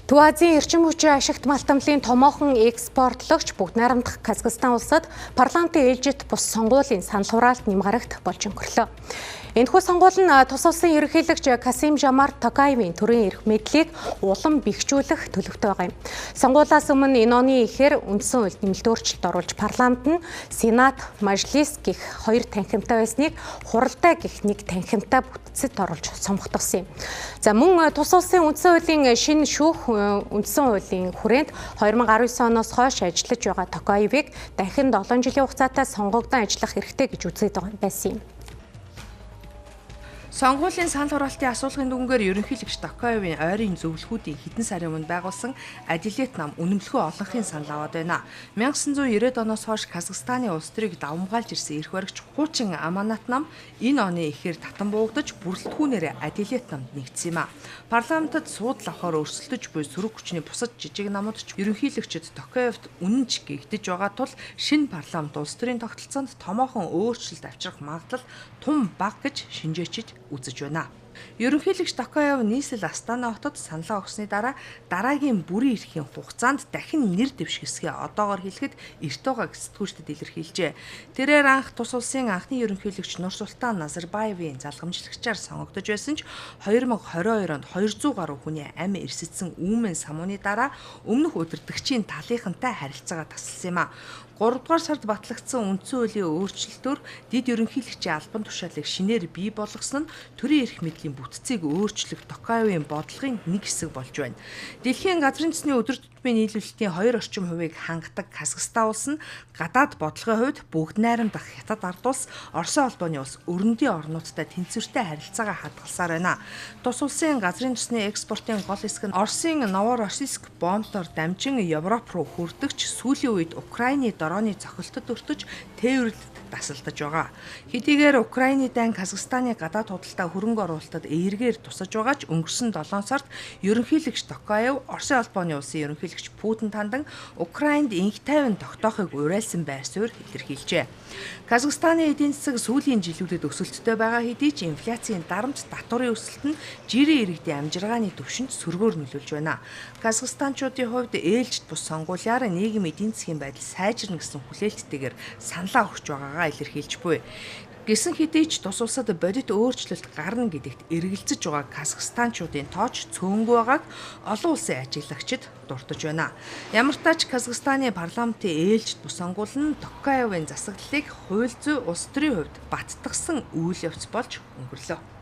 Төв Азийн эрчим хүчийн ашигт малтамлын томоохон экспортлогч бүгд найрамдах Казахстан улсад парламентын ээлжит бус сонгуулийн санал хураалт нэмгарагт болж өнгөрлөө. Энэхүү сонгуул нь тус улсын ерөнхийлөгч Касим-Жомарт Токаевын төрийн эрх мэдлийг улам бэхжүүлэх төлөвтэй байгаа юм. Сонгуулиас өмнө энэ оны эхээр үндсэн хуульд нэмэлт өөрчлөлт оруулж парламент нь Сенат, Мажлис гэх хоёр танхимтай байсныг хуралдай гэх нэг танхимтай бүтцэд оруулж сонгогдсон юм. За мөн тус улсын үндсэн хуулийн шинэ шүүх үндсэн хуулийн хүрээнд 2019 оноос хойш ажиллаж байгаа Токаевыг дахин 7 жилийн хугацаатай сонгогдсон ажиллах хэрэгтэй гэж үзээд байсан юм. Сонгуулийн санал хураалтын асуулгын дүнгээр ерөнхийлөгч Токаевын ойрын зөвлөхүүдийн хэдэн сарын өмнө байгуулсан адилет нам үнэмлэхүй олонхын санал аваад байна. 1990 оноос хойш Казахстаны улс төрийг давмгаалж ирсэн эрх баригч хуучин аманат нам энэ оны эхээр татан буугдаж бүрэлдэхүүнээр адилет намд нэгдсэн юм а. Парламентод суудл авахаар өрсөлдөж буй сөрөг хүчний бусад жижиг намууд ч ерөнхийлөгчд Токаевт үнэнч гэгдэж байгаа тул шинэ парламент улс төрийн тогтолцоонд томоохон өөрчлөлт авчрах магадлал тун бага гэж шинжээчид үзэж байна. Ерөнхийлөгч Токаев нийслэл Астана хотод саналаа өгсөний дараа дараагийн бүрийн эрхийн хугацаанд дахин нэр дэвшгэсгээ одоогоор хэлэхэд эрт байгааг сэтгүүлчдэд илэрхийлжээ. Тэрээр анх тус улсын анхны ерөнхийлөгч Нурсултан Назарбаевын залгамжлагчаар сонгогдож байсан ч 2022 онд 200 гаруй хүний амь эрсэдсэн үүмэн самууны дараа өмнөх удирдагчийн талынхантай харилцаагаа тасалсан юм а. 3 дугаар сард батлагдсан үндсэн хуулийн өөрчлөлтөөр дид ерөнхийлөгчийн албан тушаалыг шинээр бий болгосон нь төрийн эрх мэдлийн бүтцийг өөрчлөх Токаевын бодлогын нэг хэсэг болж байна. Дэлхийн газрын төсний өдөр тутмын нийлүүлэлтийн 2 орчим хувийг хангадаг Казахстан улс нь гадаад бодлогын хувьд бүгд найрамдах Хятад ард улс, Оросын холбооны улс, өрөндийн орнуудтай тэнцвэртэй харилцаагаа хадгалсаар байна. Тус улсын газрын төсний экспортын гол хэсэг нь Оросын Новороссийск бомбтоор дамжин Европ руу хүрдэгч сүүлийн үед Украины дорооны цохилтод өртөж тээвэрлэлд тасалдаж байгаа. Хэдийгээр Украины дайн Казахстаны гадаад худалдаа хөрөнгө оруулалтад эергээр тусаж байгаа ч өнгөрсөн 7 сард ерөнхийлөгч Токаев Оросын холбооны улсын ерөнхийлөгч Путин тандан Украинд инх тайван тогтоохыг уриалсан байр суурь илэрхийлжээ. Казахстаны эдийн засаг сүүлийн жилүүдэд өсөлттэй байгаа хэдий ч инфляцийн дарамт татварын өсөлт нь жирийн иргэдийн амжиргааны түвшинд сөргөөр нөлөөлж байна. Казахстанчуудын хувьд ээлжид бус сонгуулиар нийгмийн эдийн засгийн байдал сайжирна гэсэн хүлээлттэйгээр саналаа өгч байгаагаа илэрхийлж буй. Гэсэн хэдий ч тус улсад бодит өөрчлөлт гарна гэдэгт эргэлзэж байгаа Казахстанчуудын тооч цөөнгүй байгааг олон улсын ажиглагчид дурдж байна. Ямар ч тач Казахстаны парламентын ээлжид бус сонгуул нь Токаевын засаглалыг хууль зүйн улс төрийн хувьд баттгсан үйл явц болж өнгөрлөө.